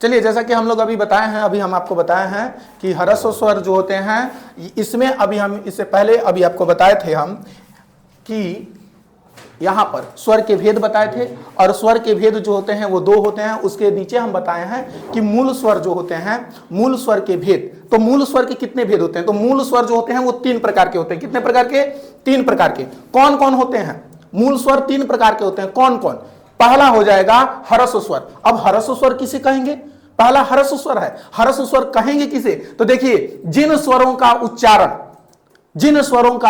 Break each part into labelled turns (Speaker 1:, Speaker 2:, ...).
Speaker 1: चलिए, जैसा कि हम लोग अभी बताए हैं, अभी हम आपको बताए हैं कि ह्रस्व स्वर जो होते हैं, इसमें अभी हम इससे पहले अभी आपको बताए थे हम कि यहाँ पर स्वर के भेद बताए थे, और स्वर के भेद जो होते हैं वो दो होते हैं। उसके नीचे हम बताए हैं कि मूल स्वर जो होते हैं, मूल स्वर के भेद। तो मूल स्वर के कितने भेद होते हैं? तो मूल स्वर जो होते हैं वो 3 प्रकार के होते हैं। कितने प्रकार के? 3 प्रकार के। कौन कौन होते हैं? मूल स्वर 3 प्रकार के होते हैं। कौन कौन? पहला हो जाएगा ह्रस्व स्वर। अब ह्रस्व स्वर किसे कहेंगे? पहला ह्रस्व स्वर है। ह्रस्व स्वर कहेंगे किसे? तो देखिए, जिन स्वरों का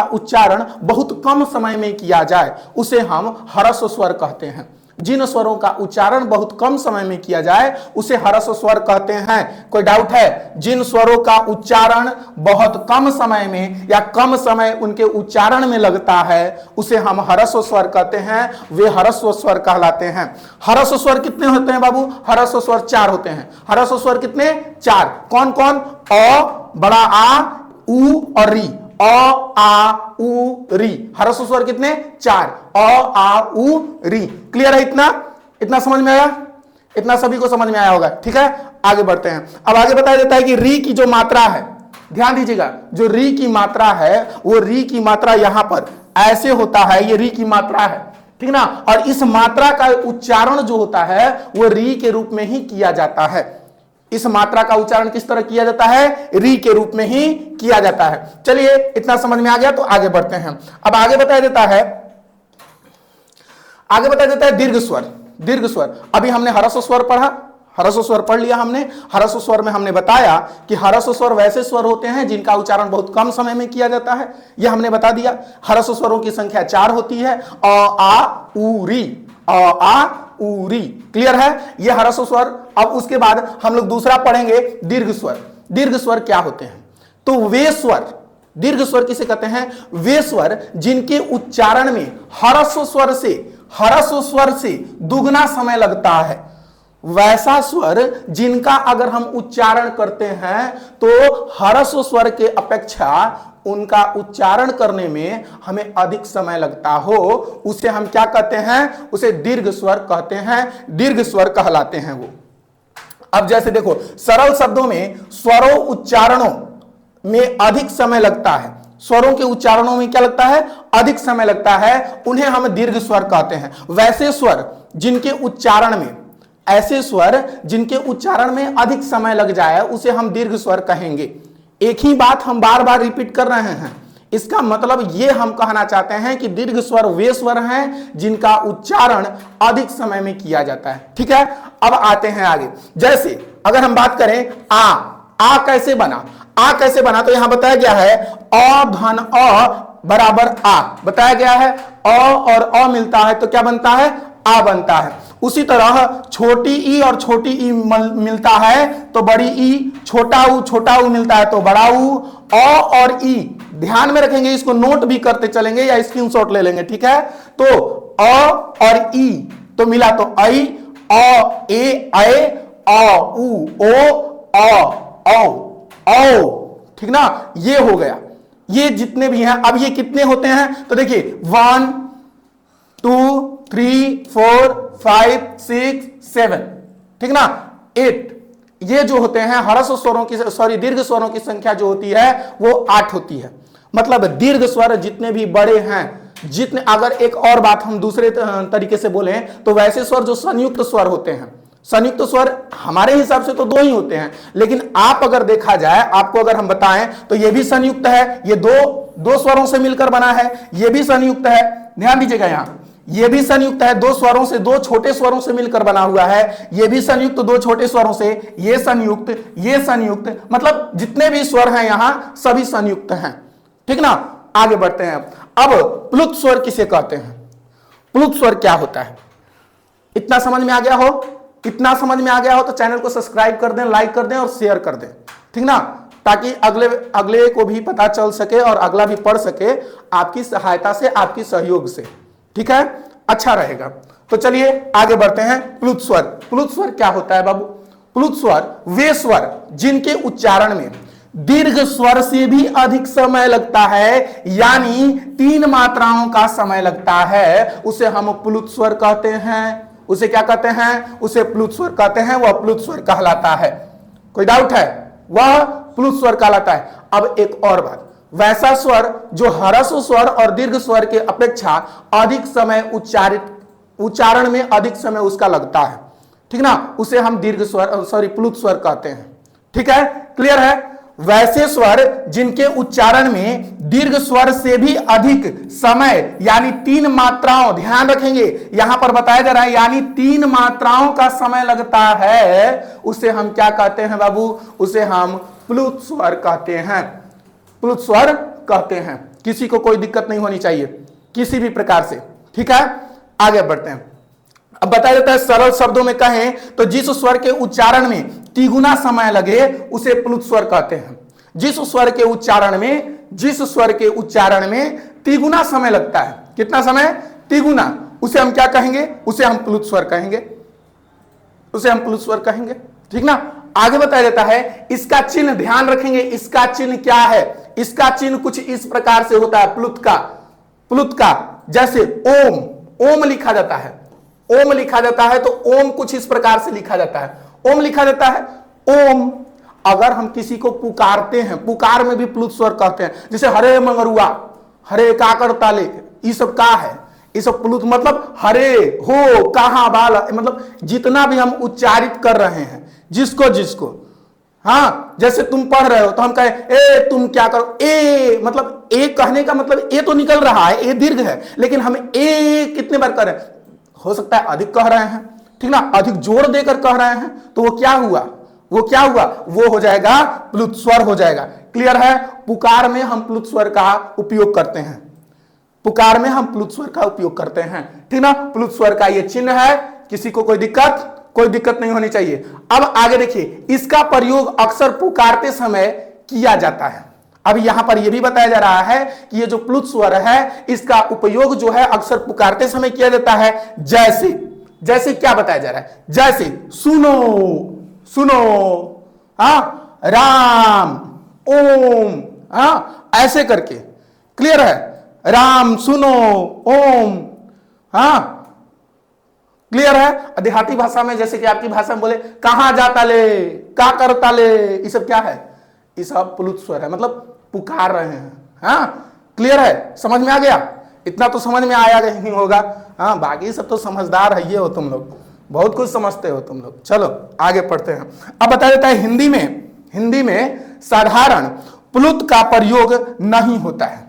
Speaker 1: उच्चारण बहुत कम समय में किया जाए उसे हम ह्रस्व स्वर कहते हैं। जिन स्वरों का उच्चारण बहुत कम समय में किया जाए उसे ह्रस्व स्वर कहते हैं। कोई डाउट है? जिन स्वरों का उच्चारण बहुत कम समय में या कम समय उनके उच्चारण में लगता है उसे हम ह्रस्व स्वर कहते हैं, वे ह्रस्व स्वर कहलाते हैं। ह्रस्व स्वर कितने होते हैं बाबू? ह्रस्व स्वर 4 होते हैं। ह्रस्व स्वर कितने? 4। कौन कौन? अ, बड़ा आ, उ और री। अ, आ, उ, री। ह्रस्व स्वर कितने? 4। अ, आ, उ, री। क्लियर है? इतना समझ में आया? इतना सभी को समझ में आया होगा। ठीक है, आगे बढ़ते हैं। अब आगे बताया जाता है कि री की जो मात्रा है, ध्यान दीजिएगा, जो री की मात्रा है वो री की मात्रा यहां पर ऐसे होता है, ये री की मात्रा है, ठीक ना। और इस मात्रा का उच्चारण जो होता है वो री के रूप में ही किया जाता है। इस मात्रा का उच्चारण किस तरह किया जाता है? री के रूप में ही किया जाता है। चलिए, इतना समझ में आ गया तो आगे बढ़ते हैं। अब आगे बताया जाता है दीर्घ स्वर। दीर्घ स्वर, अभी हमने ह्रस्व स्वर पढ़ा, ह्रस्व स्वर पढ़ लिया हमने। ह्रस्व स्वर में हमने बताया कि ह्रस्व स्वर वैसे स्वर होते हैं जिनका उच्चारण बहुत कम समय में किया जाता है, यह हमने बता दिया। ह्रस्व स्वरों की संख्या 4 होती है। अ, आ, उ, री। अ, आ, उ, री। क्लियर है? यह ह्रस्व स्वर। अब उसके बाद हम लोग दूसरा पढ़ेंगे दीर्घ स्वर। दीर्घ स्वर क्या होते हैं? तो वे स्वर, दीर्घ स्वर किसे कहते हैं? वे स्वर जिनके उच्चारण में ह्रस्व स्वर से दुगना समय लगता है। वैसा स्वर जिनका अगर हम उच्चारण करते हैं तो ह्रस्व स्वर के अपेक्षा उनका उच्चारण करने में हमें अधिक समय लगता हो, उसे हम क्या कहते हैं? उसे दीर्घ स्वर कहते हैं, दीर्घ स्वर कहलाते हैं वो। अब जैसे देखो, सरल शब्दों में स्वरों उच्चारणों में अधिक समय लगता है। स्वरों के उच्चारणों में क्या लगता है? अधिक समय लगता है, उन्हें हम दीर्घ स्वर कहते हैं। वैसे स्वर जिनके उच्चारण में, ऐसे स्वर जिनके उच्चारण में अधिक समय लग जाए उसे हम दीर्घ स्वर कहेंगे। एक ही बात हम बार बार रिपीट कर रहे हैं। इसका मतलब ये हम कहना चाहते हैं कि दीर्घ स्वर वे स्वर हैं जिनका उच्चारण अधिक समय में किया जाता है। ठीक है, अब आते हैं आगे। जैसे अगर हम बात करें आ कैसे बना? आ कैसे बना? तो यहां बताया गया है अ धन अ बराबर आ, बताया गया है। अ और अ मिलता है तो क्या बनता है? आ बनता है। उसी तरह छोटी ई और छोटी ई मिलता है तो बड़ी ई, छोटा ऊ मिलता है तो बड़ा ऊ। अ और ई ध्यान में रखेंगे, इसको नोट भी करते चलेंगे या स्क्रीनशॉट ले लेंगे। ठीक है, तो अ और ई तो मिला तो आई, अ ए ऐ, अ उ ओ, अ औ। ठीक ना, ये हो गया। ये जितने भी हैं, अब ये कितने होते हैं? तो देखिए 1 2 3 4 5 6 7, ठीक ना, 8। ये जो होते हैं ह्रस्व स्वरों की, दीर्घ स्वरों की संख्या जो होती है वो 8 होती है। मतलब दीर्घ स्वर जितने भी बड़े हैं, जितने, अगर एक और बात हम दूसरे तरीके से बोलें तो वैसे स्वर जो संयुक्त स्वर होते हैं, संयुक्त स्वर हमारे हिसाब से तो 2 ही होते हैं, लेकिन आप अगर देखा जाए, आपको अगर हम बताएं तो ये भी संयुक्त है, ये दो स्वरों से मिलकर बना है, ये भी संयुक्त है। ध्यान दीजिएगा, यहां ये भी संयुक्त है, 2 स्वरों से, 2 छोटे स्वरों से मिलकर बना हुआ है। ये भी संयुक्त 2 छोटे स्वरों से, ये संयुक्त, मतलब जितने भी स्वर हैं यहां सभी संयुक्त हैं। ठीक ना, आगे बढ़ते हैं। अब प्लुत स्वर किसे कहते हैं? प्लुत स्वर क्या होता है? इतना समझ में आ गया हो? इतना समझ में आ गया हो तो चैनल को सब्सक्राइब कर दें, लाइक कर दें और शेयर कर दें, ठीक ना, ताकि अगले को भी पता चल सके और अगला भी पढ़ सके, आपकी सहायता से, आपकी सहयोग से। ठीक है, अच्छा रहेगा। तो चलिए आगे बढ़ते हैं। प्लुत स्वर, प्लुत स्वर क्या होता है बाबू? प्लुत स्वर वे स्वर जिनके उच्चारण में दीर्घ स्वर से भी अधिक समय लगता है, यानी 3 मात्राओं का समय लगता है, उसे हम प्लुत स्वर कहते हैं। उसे क्या कहते हैं, उसे प्लुत स्वर कहते हैं, वह प्लुत स्वर कहलाता है। कोई डाउट है, वह प्लुत स्वर कहलाता है। अब एक और बात, वैसा स्वर जो ह्रस्व स्वर और दीर्घ स्वर के अपेक्षा अधिक समय उच्चारण में अधिक समय उसका लगता है, ठीक ना, उसे हम दीर्घ स्वर प्लुत स्वर कहते हैं। ठीक है, क्लियर है। वैसे स्वर जिनके उच्चारण में दीर्घ स्वर से भी अधिक समय यानी 3 मात्राओं, ध्यान रखेंगे यहां पर बताया जा रहा है, यानी 3 मात्राओं का समय लगता है, उसे हम क्या कहते हैं बाबू, उसे हम प्लुत स्वर कहते हैं, प्लुत स्वर कहते हैं। किसी को कोई दिक्कत नहीं होनी चाहिए किसी भी प्रकार से। ठीक है, आगे बढ़ते हैं। अब बताया जाता है, सरल शब्दों में कहें तो जिस स्वर के उच्चारण में तिगुना समय लगे उसे प्लुत स्वर कहते हैं। जिस स्वर के उच्चारण में तिगुना समय लगता है, कितना समय, तिगुना, उसे हम क्या कहेंगे, उसे हम प्लुत स्वर कहेंगे, उसे हम प्लुत स्वर कहेंगे। ठीक ना, आगे बताया जाता है, इसका चिन्ह ध्यान रखेंगे, इसका चिन्ह क्या है, इसका चिन्ह कुछ इस प्रकार से होता है प्लुत का, जैसे ओम, ओम लिखा जाता है, ओम लिखा जाता है, तो ओम कुछ इस प्रकार से लिखा जाता है, ओम लिखा जाता है, ओम। अगर हम किसी को पुकारते हैं, पुकार में भी प्लुत स्वर कहते हैं, जैसे हरे मंगरुआ, हरे काकर ताले, ये सब का है, ये सब प्लुत, मतलब हरे हो कहा बाल, मतलब जितना भी हम उच्चारित कर रहे हैं जिसको, हाँ, जैसे तुम पढ़ रहे हो तो हम कहें ए तुम क्या करो, ए मतलब ए कहने का मतलब ए तो निकल रहा है, ए दीर्घ है, लेकिन हम ए कितने बार कर रहे हैं, हो सकता है अधिक कह रहे हैं, ठीक ना, अधिक जोर देकर कह रहे हैं, तो वो क्या हुआ, वो हो जाएगा प्लुत स्वर हो जाएगा। क्लियर है। पुकार में हम प्लुत स्वर का उपयोग करते हैं, पुकार में हम प्लुत स्वर का उपयोग करते हैं, ठीक ना, प्लुत स्वर का ये चिन्ह है। किसी को कोई दिक्कत नहीं होनी चाहिए। अब आगे देखिए, इसका प्रयोग अक्सर पुकारते समय किया जाता है। अब यहां पर यह भी बताया जा रहा है कि ये जो प्लुत स्वर है इसका उपयोग जो है अक्सर पुकारते समय किया जाता है। जैसे क्या बताया जा रहा है, जैसे सुनो, राम, ओम, ऐसे करके। क्लियर है, राम, सुनो, ओम, क्लियर है। देहाती भाषा में, जैसे कि आपकी भाषा में बोले कहां जाता ले, का करता ले, ये सब क्या है, ये सब प्लुत स्वर है, मतलब पुकार रहे हैं। क्लियर है, समझ में आ गया, इतना तो समझ में आया नहीं होगा। बाकी सब तो समझदार है, ये हो तुम लोग, बहुत कुछ समझते हो तुम लोग। चलो आगे पढ़ते हैं। अब बताया जाता है, हिंदी में साधारण प्लुत का प्रयोग नहीं होता है।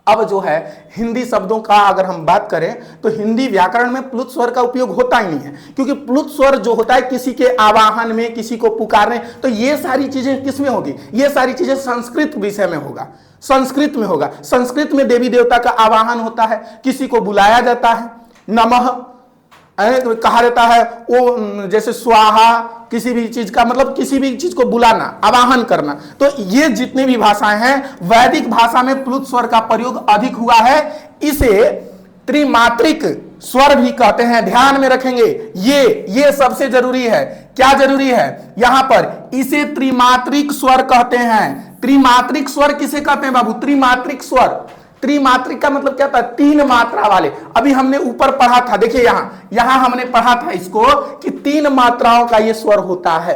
Speaker 1: अब जो है हिंदी शब्दों का अगर हम बात करें तो हिंदी व्याकरण में प्लुत स्वर का उपयोग होता ही नहीं है, क्योंकि प्लुत स्वर जो होता है किसी के आवाहन में, किसी को पुकारने, तो ये सारी चीजें किस में होगी, ये सारी चीजें संस्कृत विषय में होगा, संस्कृत में होगा। संस्कृत में देवी देवता का आवाहन होता है, किसी को बुलाया जाता है, नमः कहा जाता है, वो जैसे स्वाहा, किसी भी चीज का मतलब किसी भी चीज को बुलाना, आवाहन करना। तो ये जितनी भी भाषाएं हैं, वैदिक भाषा में प्लुत स्वर का प्रयोग अधिक हुआ है। इसे त्रिमात्रिक स्वर भी कहते हैं, ध्यान में रखेंगे, ये सबसे जरूरी है। क्या जरूरी है यहां पर, इसे त्रिमात्रिक स्वर कहते हैं। त्रिमात्रिक स्वर किसे कहते हैं बाबू, त्रिमात्रिक स्वर। त्रिमात्रिक का मतलब क्या था, 3 मात्रा वाले। अभी हमने ऊपर पढ़ा था, देखिए यहां हमने पढ़ा था इसको कि 3 मात्राओं का ये स्वर होता है,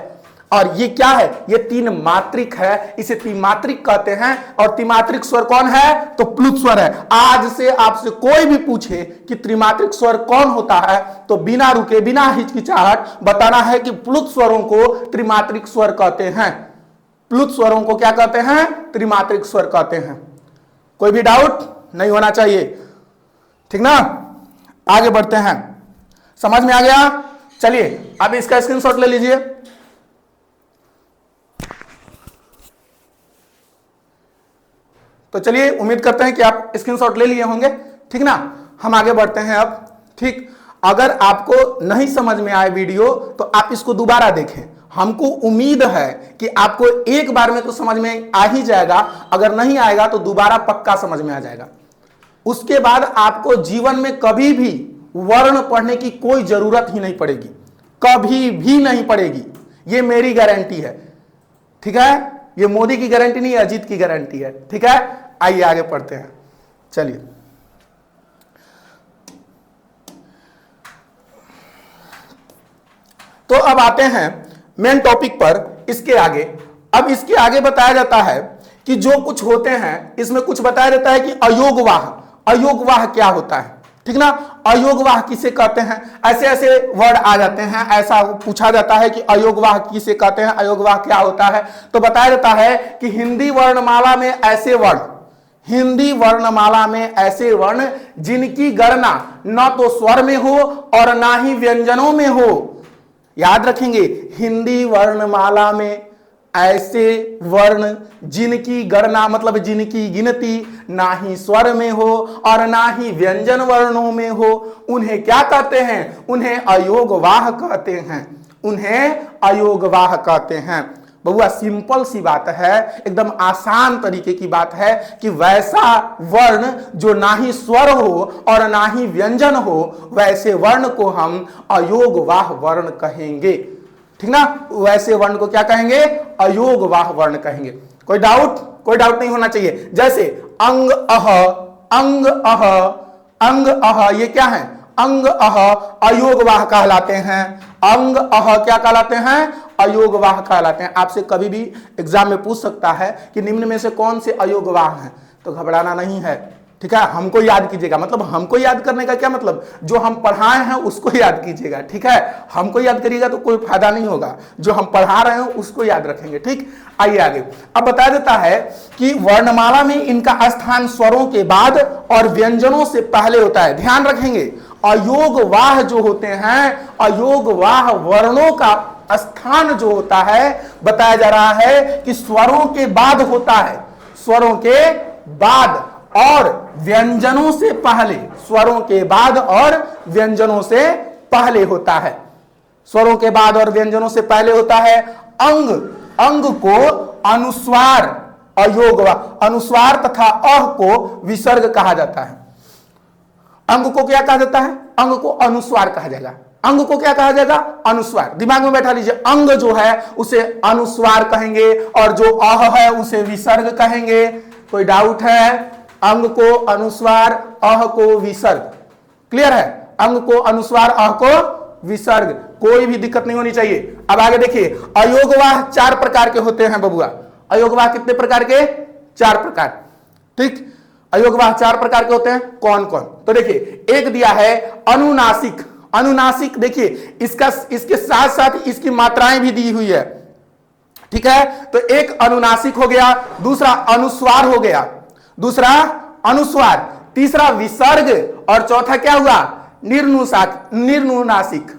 Speaker 1: और ये क्या है, ये 3 मात्रिक है, इसे त्रिमात्रिक कहते हैं। और त्रिमात्रिक स्वर कौन है, तो प्लुत स्वर है। आज से आपसे कोई भी पूछे कि त्रिमात्रिक स्वर कौन होता है, तो बिना रुके, बिना हिचकिचाहट बताना है कि प्लुत स्वरों को त्रिमात्रिक स्वर कहते हैं। प्लुत स्वरों को क्या कहते हैं, त्रिमात्रिक स्वर कहते हैं। कोई भी डाउट नहीं होना चाहिए, ठीक ना। आगे बढ़ते हैं, समझ में आ गया। चलिए अब इसका स्क्रीनशॉट ले लीजिए। तो चलिए, उम्मीद करते हैं कि आप स्क्रीनशॉट ले लिए होंगे, ठीक ना। हम आगे बढ़ते हैं अब, ठीक। अगर आपको नहीं समझ में आए वीडियो तो आप इसको दोबारा देखें। हमको उम्मीद है कि आपको एक बार में तो समझ में आ ही जाएगा, अगर नहीं आएगा तो दोबारा पक्का समझ में आ जाएगा। उसके बाद आपको जीवन में कभी भी वर्ण पढ़ने की कोई जरूरत ही नहीं पड़ेगी, कभी भी नहीं पड़ेगी, ये मेरी गारंटी है, ठीक है। ये मोदी की गारंटी नहीं है, अजीत की गारंटी है, ठीक है। आइए आगे पढ़ते हैं, चलिए। तो अब आते हैं मेन टॉपिक पर, इसके आगे। अब इसके आगे बताया जाता है कि जो कुछ होते हैं, इसमें कुछ बताया जाता है कि अयोगवाह, अयोगवाह क्या होता है, ठीक ना। अयोगवाह किसे कहते हैं, ऐसे ऐसे वर्ड आ जाते हैं, ऐसा पूछा जाता है कि अयोगवाह किसे कहते हैं, अयोगवाह क्या होता है। तो बताया जाता है कि हिंदी वर्णमाला में ऐसे वर्ण, हिंदी वर्णमाला में ऐसे वर्ण जिनकी गणना न तो स्वर में हो और ना ही व्यंजनों में हो। याद रखेंगे, हिंदी वर्णमाला में ऐसे वर्ण जिनकी गणना मतलब जिनकी गिनती ना ही स्वर में हो और ना ही व्यंजन वर्णों में हो, उन्हें क्या कहते हैं, उन्हें अयोगवाह कहते हैं, उन्हें अयोगवाह कहते हैं। बहुआ सिंपल सी बात है, एकदम आसान तरीके की बात है कि वैसा वर्ण जो ना ही स्वर हो और ना ही व्यंजन हो, वैसे वर्ण को हम अयोगवाह वर्ण कहेंगे, ठीक ना। वैसे वर्ण को क्या कहेंगे, अयोगवाह वर्ण कहेंगे। कोई डाउट, कोई डाउट नहीं होना चाहिए। जैसे अंग अह, अंग अह, अंग अह, ये क्या है, अंग अह अयोगवाह कहलाते हैं। अंग अह क्या कहलाते हैं, अयोगवाह कहलाते हैं। आपसे कभी भी एग्जाम में पूछ सकता है कि निम्न में से कौन से अयोगवाह हैं, तो घबराना नहीं है, ठीक है। हमको याद कीजिएगा, मतलब हमको याद करने का क्या मतलब, जो हम पढ़ाए हैं उसको याद कीजिएगा, ठीक है। हमको याद करिएगा तो कोई फायदा नहीं होगा, जो हम पढ़ा रहे हैं उसको याद रखेंगे, ठीक। आइए आगे। अब बताया जाता है कि वर्णमाला में इनका स्थान स्वरों के बाद और व्यंजनों से पहले होता है। ध्यान रखेंगे, अयोगवाह जो होते हैं, अयोगवाह वर्णों का स्थान जो होता है, बताया जा रहा है कि स्वरों के बाद होता है, स्वरों के बाद और व्यंजनों से पहले, स्वरों के बाद और व्यंजनों से पहले होता है, स्वरों के बाद और व्यंजनों से पहले होता है। अंग, अंग को अनुस्वार, अयोगवाह, अनुस्वार तथा अह को विसर्ग कहा जाता है। अंग को क्या कहा जाता है, अंग को अनुस्वार कहा जाएगा। अंग को क्या कहा जाएगा, अनुस्वार। दिमाग में बैठा लीजिए, अंग जो है उसे अनुस्वार कहेंगे और जो अह है उसे विसर्ग कहेंगे। कोई डाउट है, अंग को अनुस्वार, अह को विसर्ग, क्लियर है। अंग को अनुस्वार, अह को विसर्ग, कोई भी दिक्कत नहीं होनी चाहिए। अब आगे देखिए, अयोगवाह 4 प्रकार के होते हैं बबुआ। अयोगवाह कितने प्रकार के, 4 प्रकार, ठीक। अयोगवाह 4 प्रकार के होते हैं, कौन कौन, तो देखिए एक दिया है अनुनासिक। अनुनासिक देखिए, इसका इसके साथ साथ इसकी मात्राएं भी दी हुई है, ठीक है। तो एक अनुनासिक हो गया, दूसरा अनुस्वार हो गया, दूसरा अनुस्वार, तीसरा विसर्ग और चौथा क्या हुआ, निर्नुनासिक।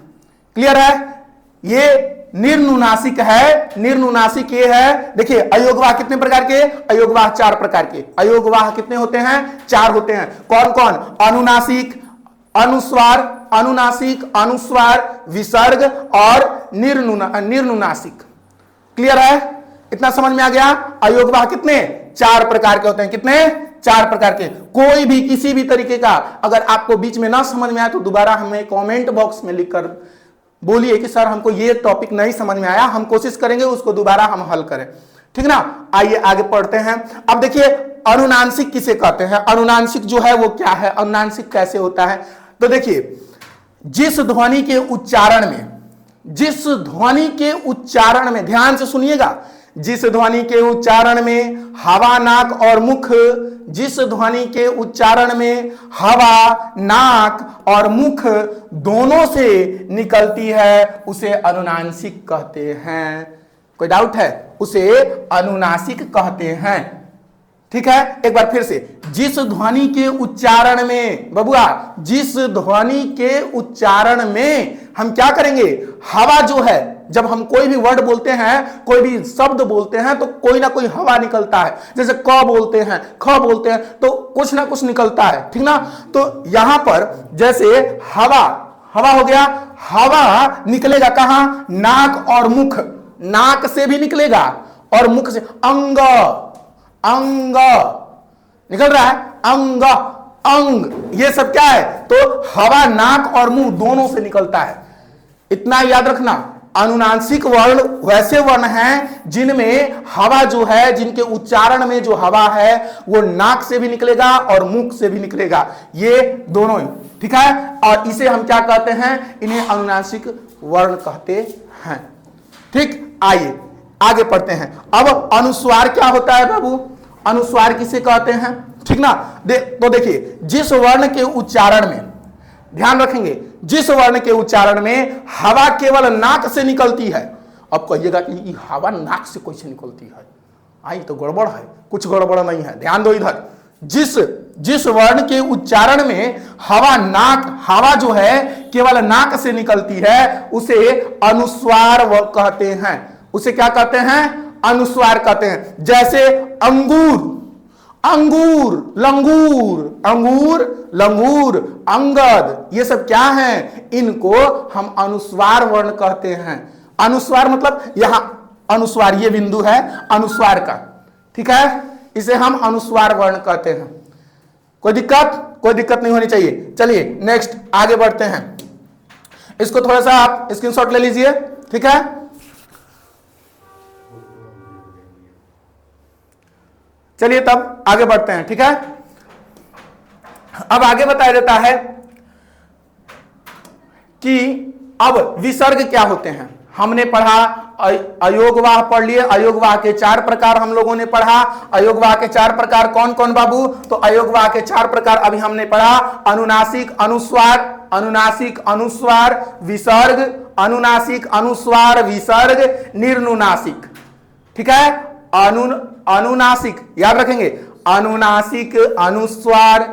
Speaker 1: क्लियर है, ये निर्नुनासिक है, निर्नुनासिक ये है। देखिए अयोगवाह कितने प्रकार के, अयोगवाह 4 प्रकार के। अयोगवाह कितने होते हैं, 4 होते हैं। कौन कौन, अनुनासिक, अनुस्वार, अनुनासिक, अनुस्वार, विसर्ग और निर्नुनासिक। क्लियर है, इतना समझ में आ गया। अयोगवाह कितने, 4 प्रकार के होते हैं। कितने, 4 प्रकार के। कोई भी किसी भी तरीके का अगर आपको बीच में ना समझ में आए तो दोबारा हमें कमेंट बॉक्स में लिखकर बोलिए कि सर हमको ये टॉपिक नहीं समझ में आया, हम कोशिश करेंगे उसको दोबारा हम हल करें, ठीक ना। आइए आगे पढ़ते हैं। अब देखिए अनुनासिक किसे कहते हैं, अनुनासिक जो है वो क्या है, अनुनासिक कैसे होता है। तो देखिए जिस ध्वनि के उच्चारण में, जिस ध्वनि के उच्चारण में, ध्यान से सुनिएगा, जिस ध्वनि के उच्चारण में हवा, नाक और मुख, जिस ध्वनि के उच्चारण में हवा, नाक और मुख दोनों से निकलती है उसे अनुनासिक कहते हैं। कोई डाउट है, उसे अनुनासिक कहते हैं, ठीक है। एक बार फिर से, जिस ध्वनि के उच्चारण में बबुआ, जिस ध्वनि के उच्चारण में हम क्या करेंगे, हवा जो है, जब हम कोई भी वर्ड बोलते हैं, कोई भी शब्द बोलते हैं तो कोई ना कोई हवा निकलता है। जैसे क बोलते हैं, ख बोलते हैं तो कुछ ना कुछ निकलता है, ठीक ना। तो यहां पर जैसे हवा, हवा हो गया, हवा निकलेगा कहां, नाक और मुख, नाक से भी निकलेगा और मुख से। अंग, अंग निकल रहा है, अंग, अंग, ये सब क्या है, तो हवा, नाक और मुंह दोनों से निकलता है। इतना याद रखना, अनुनासिक वर्ण वैसे वर्ण हैं जिनमें हवा जो है, जिनके उच्चारण में जो हवा है वो नाक से भी निकलेगा और मुख से भी निकलेगा, ये दोनों ही, ठीक है। और इसे हम क्या कहते हैं, इन्हें अनुनासिक वर्ण कहते हैं। ठीक, आइए आगे पढ़ते हैं। अब अनुस्वार क्या होता है बाबू, अनुस्वार किसे कहते हैं, ठीक ना। तो देखिए, जिस वर्ण के उच्चारण में, ध्यान रखेंगे, जिस वर्ण के उच्चारण में हवा केवल नाक से निकलती है। अब कहिएगा कि हवा नाक से कैसे निकलती है, आई तो गड़बड़ है, कुछ गड़बड़ नहीं है, ध्यान दो इधर। जिस वर्ण के उच्चारण में हवा जो है केवल नाक से निकलती है, उसे अनुस्वार कहते हैं। उसे क्या कहते हैं, अनुस्वार कहते हैं। जैसे अंगूर, अंगूर, लंगूर, अंगूर, लंगूर, अंगद, ये सब क्या हैं, इनको हम अनुस्वार वर्ण कहते हैं। अनुस्वार मतलब यहां अनुस्वार, ये बिंदु है अनुस्वार का, ठीक है, इसे हम अनुस्वार वर्ण कहते हैं। कोई दिक्कत नहीं होनी चाहिए। चलिए नेक्स्ट आगे बढ़ते हैं। इसको थोड़ा सा आप स्क्रीनशॉट ले लीजिए, ठीक है। चलिए तब आगे बढ़ते हैं, ठीक है। अब आगे बताया जाता है कि अब विसर्ग क्या होते हैं। हमने पढ़ा अयोगवाह पढ़ लिए, अयोगवाह के 4 प्रकार हम लोगों ने पढ़ा। अयोगवाह के 4 प्रकार कौन कौन बाबू, तो अयोगवाह के 4 प्रकार अभी हमने पढ़ा, अनुनासिक, अनुस्वार, अनुनासिक, अनुस्वार, विसर्ग, अनुनासिक, अनुस्वार, विसर्ग, निर्नुनासिक, ठीक है। अनुनासिक याद रखेंगे, अनुनासिक, अनुस्वार,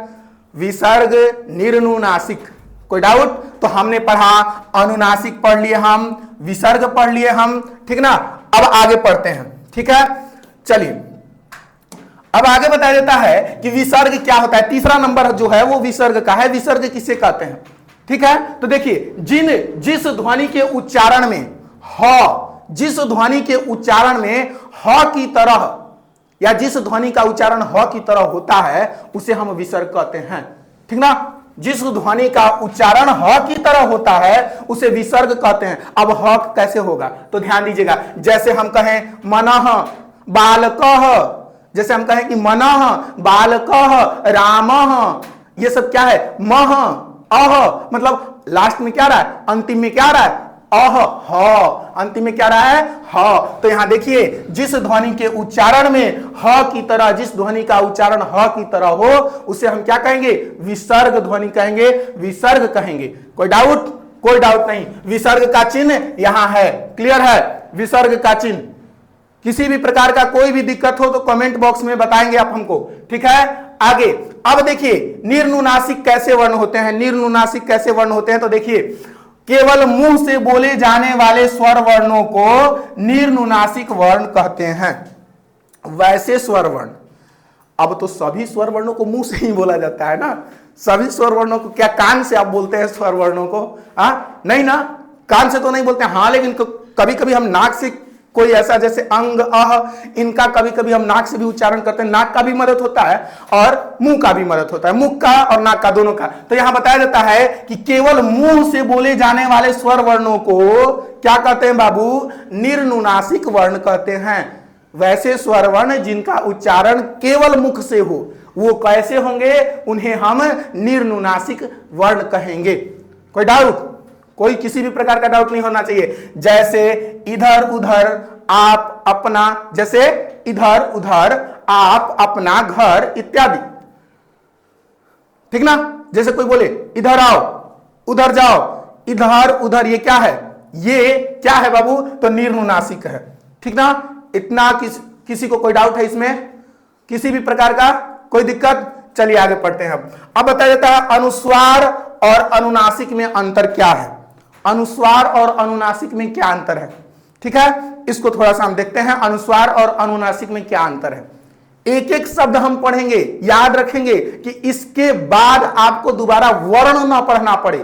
Speaker 1: विसर्ग, निर्नुनासिक। कोई डाउट, तो हमने पढ़ा अनुनासिक पढ़ लिए हम, विसर्ग पढ़ लिए हम, ठीक ना। अब आगे पढ़ते हैं, ठीक है। चलिए अब आगे बताया जाता है कि विसर्ग क्या होता है। तीसरा नंबर जो है वो विसर्ग का है। विसर्ग किसे कहते हैं, ठीक है। तो देखिए, जिस ध्वनि के उच्चारण में जिस ध्वनि के उच्चारण में ह की तरह, या जिस ध्वनि का उच्चारण ह की तरह होता है, उसे हम विसर्ग कहते हैं, ठीक ना। जिस ध्वनि का उच्चारण ह की तरह होता है उसे विसर्ग कहते हैं। अब ह कैसे होगा, तो ध्यान दीजिएगा। जैसे हम कहें मनः बालकः, जैसे हम कहें कि मनः बालकः रामः, ये सब क्या है, मह अह, मतलब लास्ट में क्या रहा है, अंतिम में क्या रहा है, अह, ह, अंतिम में क्या रहा है, ह। तो यहां देखिए, जिस ध्वनि के उच्चारण में ह की तरह, जिस ध्वनि का उच्चारण ह की तरह हो, उसे हम क्या कहेंगे, विसर्ग ध्वनि कहेंगे, विसर्ग कहेंगे। कोई डाउट नहीं। विसर्ग का चिन्ह यहां है, क्लियर है, विसर्ग का चिन्ह। किसी भी प्रकार का कोई भी दिक्कत हो तो कमेंट बॉक्स में बताएंगे आप हमको, ठीक है। आगे अब देखिए, निर्नुनासिक कैसे वर्ण होते हैं। निर्नुनासिक कैसे वर्ण होते हैं, तो देखिए, केवल मुंह से बोले जाने वाले स्वर वर्णों को निर्नुनासिक वर्ण कहते हैं। वैसे स्वर वर्ण, अब तो सभी स्वर वर्णों को मुंह से ही बोला जाता है ना, सभी स्वर वर्णों को क्या कान से आप बोलते हैं स्वर वर्णों को, नहीं ना, कान से तो नहीं बोलते। हाँ, लेकिन कभी कभी हम नाक से, कोई ऐसा जैसे अंग अह, इनका कभी कभी हम नाक से भी उच्चारण करते हैं। नाक का भी मदद होता है और मुंह का भी मदद होता है, मुख का और नाक का, दोनों का। तो यहां बताया जाता है कि केवल मुंह से बोले जाने वाले स्वर वर्णों को क्या कहते हैं बाबू, निर्नुनासिक वर्ण कहते हैं। वैसे स्वर वर्ण जिनका उच्चारण केवल मुख से हो, वो कैसे होंगे, उन्हें हम निर्नुनासिक वर्ण कहेंगे। कोई डाउट, कोई किसी भी प्रकार का डाउट नहीं होना चाहिए। जैसे इधर उधर, आप अपना, जैसे इधर उधर, आप अपना, घर इत्यादि, ठीक ना। जैसे कोई बोले इधर आओ उधर जाओ, इधर उधर, ये क्या है, ये क्या है बाबू, तो निर्नुनासिक है, ठीक ना। इतना किसी को कोई डाउट है इसमें, किसी भी प्रकार का कोई दिक्कत। चलिए आगे पढ़ते हैं। अब बताया जाता है अनुस्वार और अनुनासिक में अंतर क्या है। अनुस्वार और अनुनासिक में क्या अंतर है, ठीक है, इसको थोड़ा सा हम देखते हैं। अनुस्वार और अनुनासिक में क्या अंतर है, एक एक शब्द हम पढ़ेंगे, याद रखेंगे कि इसके बाद आपको दोबारा वर्ण ना पढ़ना पड़े,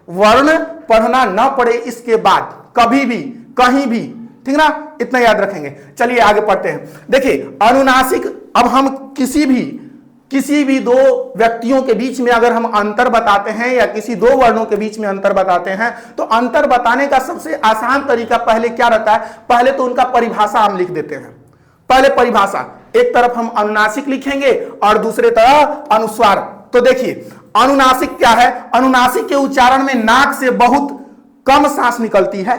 Speaker 1: वर्ण पढ़ना ना पड़े इसके बाद कभी भी, कहीं भी, ठीक ना, इतना याद रखेंगे। चलिए आगे पढ़ते हैं। देखिए अनुनासिक, अब हम किसी भी किसी भी दो व्यक्तियों के बीच में अगर हम अंतर बताते हैं या किसी दो वर्णों के बीच में अंतर बताते हैं तो अंतर बताने का सबसे आसान तरीका पहले क्या रहता है, पहले तो उनका परिभाषा हम लिख देते हैं। पहले परिभाषा, एक तरफ हम अनुनासिक लिखेंगे और दूसरे तरफ अनुस्वार। तो देखिए अनुनासिक क्या है, अनुनासिक के उच्चारण में नाक से बहुत कम सांस निकलती है।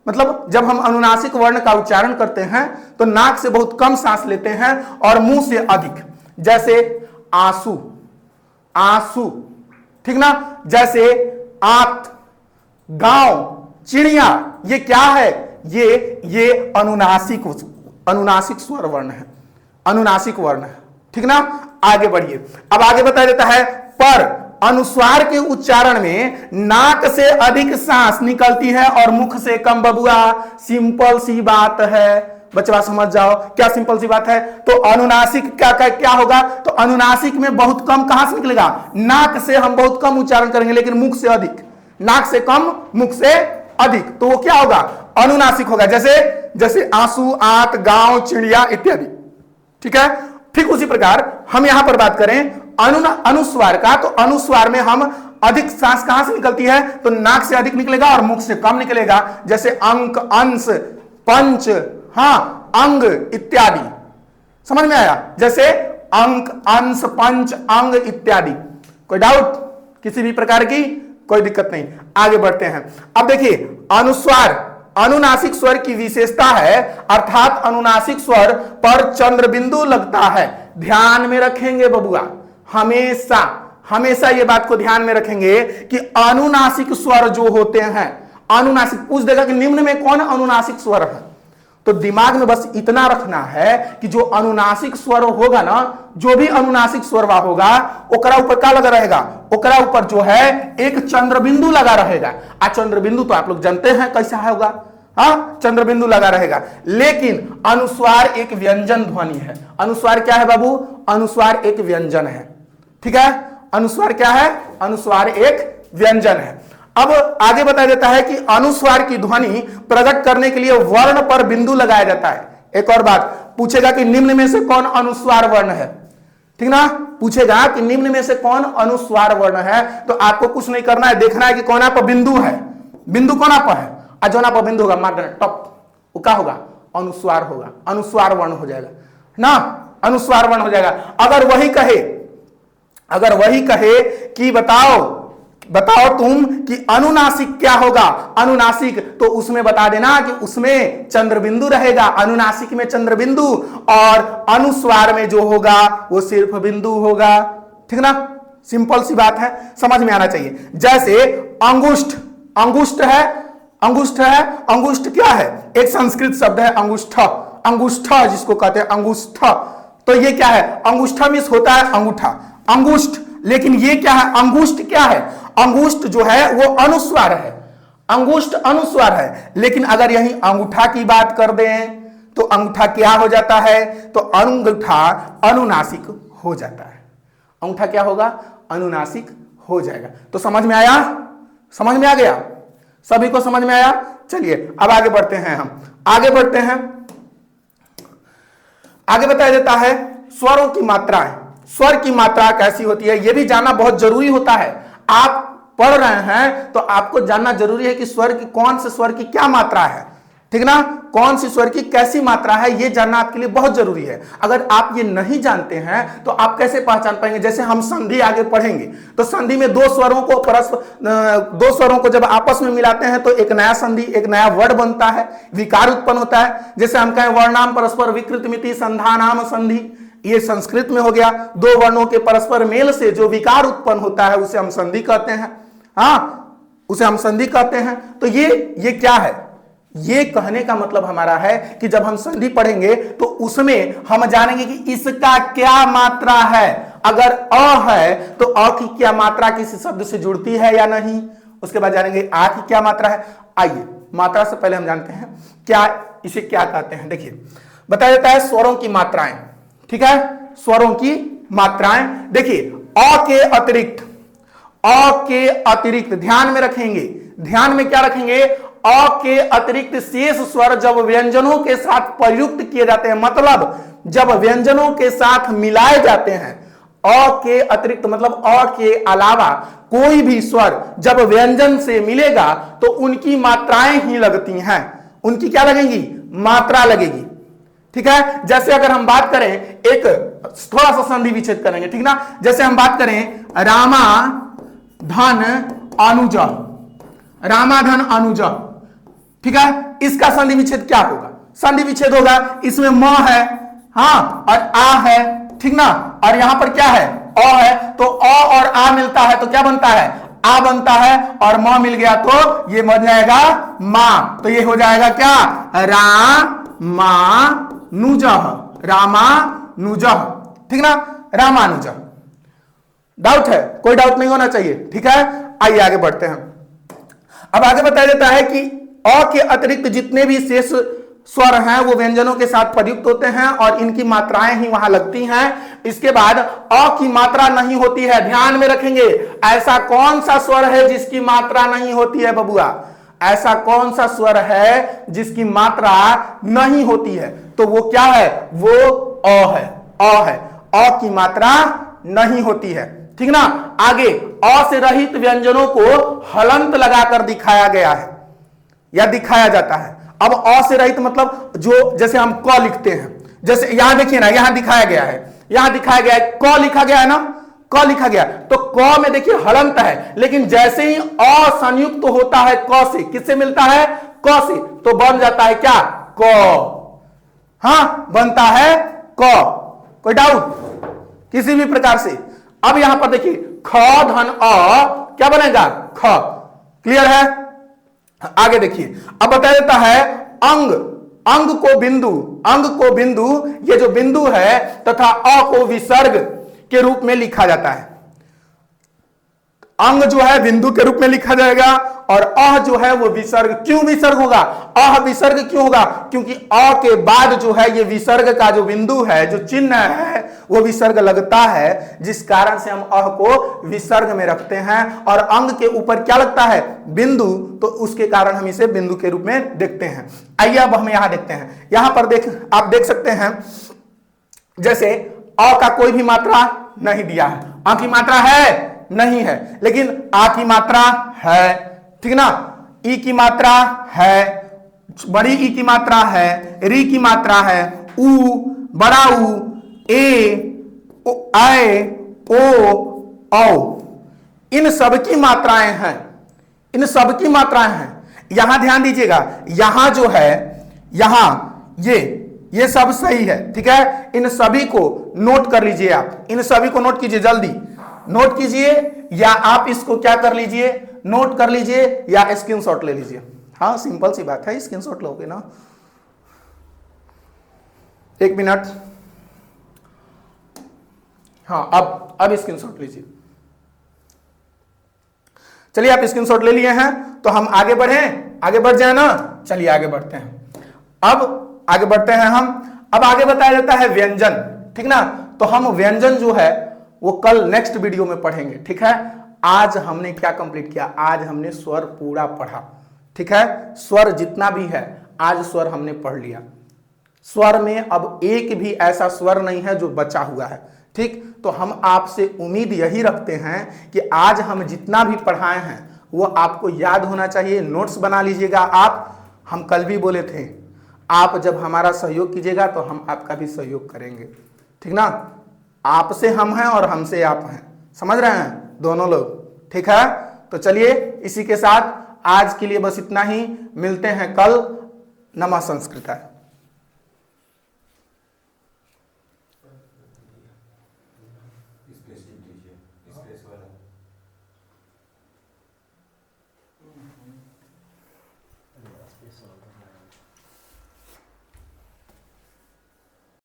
Speaker 1: मतलब जब हम अनुनासिक वर्ण का उच्चारण करते हैं तो नाक से बहुत कम सांस लेते हैं और मुंह से अधिक, जैसे आंसू, आंसू, ठीक ना, जैसे आंत, गांव, चिड़िया, ये क्या है, ये अनुनासिक स्वर वर्ण है, अनुनासिक वर्ण है, ठीक ना। आगे बढ़िए, अब आगे बता देता है पर अनुस्वार के उच्चारण में नाक से अधिक सांस निकलती है और मुख से कम। बबुआ सिंपल सी बात है, बच्चा समझ जाओ क्या सिंपल सी बात है। तो अनुनासिक क्या होगा, तो अनुनासिक में बहुत कम कहां से निकलेगा, नाक से हम बहुत कम उच्चारण करेंगे लेकिन मुख से अधिक, नाक से कम मुख से अधिक, तो वो क्या होगा, अनुनासिक होगा। जैसे आंसू, आंत, गांव, चिड़िया इत्यादि, ठीक है। ठीक उसी प्रकार हम यहां पर बात करें अनुस्वार का, तो अनुस्वार में हम अधिक सांस कहां से निकलती है, तो नाक से अधिक निकलेगा और मुख से कम निकलेगा, जैसे अंक, अंश, पंच, अंग इत्यादि। समझ में आया, जैसे अंक, अंश, पंच, अंग इत्यादि। कोई डाउट किसी भी प्रकार की, कोई दिक्कत नहीं। आगे बढ़ते हैं। अब देखिए अनुस्वार अनुनासिक स्वर की विशेषता है, अर्थात अनुनासिक स्वर पर चंद्र बिंदु लगता है। ध्यान में रखेंगे बबुआ, हमेशा हमेशा ये बात को ध्यान में रखेंगे कि अनुनासिक स्वर जो होते हैं, अनुनासिक पूछ देगा कि निम्न में कौन अनुनासिक स्वर है, तो दिमाग में बस इतना रखना है कि जो अनुनासिक स्वर होगा ना, जो भी अनुनासिक स्वर होगा ओकरा ऊपर क्या लगा रहेगा, ओकरा ऊपर जो है एक चंद्र बिंदु लगा रहेगा। चंद्र बिंदु तो आप लोग जानते हैं कैसा होगा, चंद्र बिंदु लगा रहेगा। लेकिन अनुस्वार एक व्यंजन ध्वनि है। अनुस्वार क्या है बाबू, अनुस्वार एक व्यंजन है, ठीक है। अनुस्वार क्या है, अनुस्वार एक व्यंजन है। अब आगे बता देता है कि अनुस्वार की ध्वनि प्रकट करने के लिए वर्ण पर बिंदु लगाया जाता है। एक और बात पूछेगा कि निम्न में से कौन अनुस्वार वर्ण है, ठीक ना, पूछेगा कि निम्न में से कौन अनुस्वार वर्ण है, तो आपको कुछ नहीं करना है, देखना है कि कौन पर बिंदु है, बिंदु कौन पर है, अजोना पर बिंदु होगा, मार देना टॉप, वो क्या होगा, अनुस्वार होगा, अनुस्वार वर्ण हो जाएगा ना, अनुस्वार वर्ण हो जाएगा। अगर वही कहे कि बताओ तुम कि अनुनासिक क्या होगा, अनुनासिक, तो उसमें बता देना कि उसमें चंद्र बिंदु रहेगा, अनुनासिक में चंद्र बिंदु, और अनुस्वार में जो होगा वो सिर्फ बिंदु होगा, ठीक ना। सिंपल सी बात है, समझ में आना चाहिए। जैसे अंगुष्ठ, अंगुष्ठ है, अंगुष्ठ क्या है, एक संस्कृत शब्द है अंगुष्ठा, अंगुष्ठा जिसको कहते हैं अंगुष्ठा, तो ये क्या है, अंगुष्ठा मीन्स होता है अंगूठा, अंगुष्ठ। लेकिन ये क्या है, अंगुष्ठ क्या है, अंगुष्ठ जो है वो अनुस्वार है, अंगुष्ठ अनुस्वार है। लेकिन अगर यही अंगूठा की बात कर दें तो अंगूठा क्या हो जाता है, तो अंगूठा अनुनासिक हो जाता है, अंगूठा क्या होगा, अनुनासिक हो जाएगा। तो समझ में आया, समझ में आ गया, सभी को समझ में आया। चलिए अब आगे बढ़ते हैं, हम आगे बढ़ते हैं। आगे बताया जाता है स्वरों की मात्राएं, स्वर की मात्रा कैसी होती है यह भी जानना बहुत जरूरी होता है। आप पढ़ रहे हैं तो आपको जानना जरूरी है कि स्वर की, कौन से स्वर की क्या मात्रा है, ठीक ना, कौन सी स्वर की कैसी मात्रा है, यह जानना आपके लिए बहुत जरूरी है। अगर आप ये नहीं जानते हैं तो आप कैसे पहचान पाएंगे। जैसे हम संधि आगे पढ़ेंगे तो संधि में दो स्वरों को जब आपस में मिलाते हैं तो एक नया संधि, एक नया वर्ड बनता है, विकार उत्पन्न होता है। जैसे हम कहें वर्णाम परस्पर विकृतमिति संधानाम संधि, ये संस्कृत में हो गया। दो वर्णों के परस्पर मेल से जो विकार उत्पन्न होता है उसे हम संधि कहते हैं, उसे हम संधि कहते हैं। तो ये क्या है, ये कहने का मतलब हमारा है कि जब हम संधि पढ़ेंगे तो उसमें हम जानेंगे कि इसका क्या मात्रा है। अगर अ है तो अ की क्या मात्रा किसी शब्द से जुड़ती है या नहीं, उसके बाद जानेंगे आ की क्या मात्रा है। आइए मात्रा से पहले हम जानते हैं क्या, इसे क्या कहते हैं। देखिए बताया जाता है स्वरों की मात्राएं, ठीक है, स्वरों की मात्राएं। देखिए अ के अतिरिक्त ध्यान में रखेंगे, ध्यान में क्या रखेंगे, अ के अतिरिक्त शेष स्वर जब व्यंजनों के साथ प्रयुक्त किए जाते हैं, मतलब जब व्यंजनों के साथ मिलाए जाते हैं, अ के अतिरिक्त मतलब अ के अलावा कोई भी स्वर जब व्यंजन से मिलेगा तो उनकी मात्राएं ही लगती हैं। उनकी क्या लगेंगी? मात्रा लगेगी। ठीक है, जैसे अगर हम बात करें, एक थोड़ा सा संधि विच्छेद करेंगे, ठीक ना। जैसे हम बात करें रामा धन अनुज, रामा धन अनुज, ठीक है, इसका संधि विच्छेद क्या होगा? संधि विच्छेद होगा, इसमें म है, हाँ, और आ है, ठीक ना, और यहां पर क्या है? अ है, तो अ और आ मिलता है तो क्या बनता है? आ बनता है, और म मिल गया तो ये बन जाएगा मा, तो ये हो जाएगा क्या? रामानुजः, रामानुजः, ठीक ना, रामानुजः। डाउट है? कोई डाउट नहीं होना चाहिए, ठीक है। आइए आगे बढ़ते हैं। अब आगे बताया जाता है कि अ के अतिरिक्त जितने भी शेष स्वर हैं वो व्यंजनों के साथ प्रयुक्त होते हैं और इनकी मात्राएं ही वहां लगती हैं। इसके बाद अ की मात्रा नहीं होती है। ध्यान में रखेंगे, ऐसा कौन सा स्वर है जिसकी मात्रा नहीं होती है बबुआ? ऐसा कौन सा स्वर है जिसकी मात्रा नहीं होती है? तो वो क्या है? वो अ है, अ है। अ की मात्रा नहीं होती है, ठीक ना। आगे अ से रहित व्यंजनों को हलंत लगाकर दिखाया गया है या दिखाया जाता है। अब अ से रहित मतलब जो, जैसे हम क लिखते हैं, जैसे यहां देखिए ना, यहां दिखाया गया है, यहां दिखाया गया है, क लिखा गया है ना, क लिखा गया, तो क में देखिए हलंत है, लेकिन जैसे ही अ संयुक्त तो होता है क से, किससे मिलता है? क से, तो बन जाता है क्या? क। हाँ, बनता है क। कोई डाउट किसी भी प्रकार से? अब यहां पर देखिए ख धन अ क्या बनेगा? ख। क्लियर है? आगे देखिए, अब बताया जाता है अंग, अंग को बिंदु, अंग को बिंदु, ये जो बिंदु है तथा अ को विसर्ग के रूप में लिखा जाता है। अंग जो है बिंदु के रूप में लिखा जाएगा और अ जो है वो विसर्ग। क्यों विसर्ग होगा? अ विसर्ग क्यों होगा? क्योंकि अ के बाद जो है ये विसर्ग का जो बिंदु है, जो चिन्ह है, वो विसर्ग लगता है, जिस कारण से हम अ को विसर्ग में रखते हैं। और अंग के ऊपर क्या लगता है? बिंदु, तो उसके कारण हम इसे बिंदु के रूप में देखते हैं। आइए अब हम यहां देखते हैं। यहां पर आप देख सकते हैं, जैसे अ का कोई भी मात्रा नहीं दिया है, अ की मात्रा है नहीं है, लेकिन आ की मात्रा है, ठीक ना, ई की मात्रा है, बड़ी ई की मात्रा है, री की मात्रा है, उ, बड़ा उ, ए, आए, ओ, औ, इन सब की मात्राएं हैं, इन सब की मात्राएं हैं। यहां ध्यान दीजिएगा, यहां जो है, यहां ये सब सही है, ठीक है। इन सभी को नोट कर लीजिए, आप इन सभी को नोट कीजिए, जल्दी नोट कीजिए, या आप इसको क्या कर लीजिए? नोट कर लीजिए या स्क्रीनशॉट ले लीजिए। हाँ, सिंपल सी बात है, स्क्रीनशॉट लोगे ना। 1 मिनट। हाँ, अब स्क्रीनशॉट लीजिए। चलिए, आप स्क्रीनशॉट ले लिए हैं तो हम आगे बढ़ें, आगे बढ़ जाए ना। चलिए आगे बढ़ते हैं। अब आगे बढ़ते हैं हम। अब आगे बताया जाता है व्यंजन, ठीक ना। तो हम व्यंजन जो है वो कल नेक्स्ट वीडियो में पढ़ेंगे, ठीक है। आज हमने क्या कंप्लीट किया? आज हमने स्वर पूरा पढ़ा, ठीक है। स्वर जितना भी है आज स्वर हमने पढ़ लिया। स्वर में अब एक भी ऐसा स्वर नहीं है जो बचा हुआ है, ठीक। तो हम आपसे उम्मीद यही रखते हैं कि आज हम जितना भी पढ़ाए हैं वो आपको याद होना चाहिए। नोट्स बना लीजिएगा आप। हम कल भी बोले थे, आप जब हमारा सहयोग कीजिएगा तो हम आपका भी सहयोग करेंगे, ठीक ना। आपसे हम हैं और हमसे आप हैं, समझ रहे हैं दोनों लोग, ठीक है। तो चलिए, इसी के साथ आज के लिए बस इतना ही। मिलते हैं कल। नमः संस्कृताय।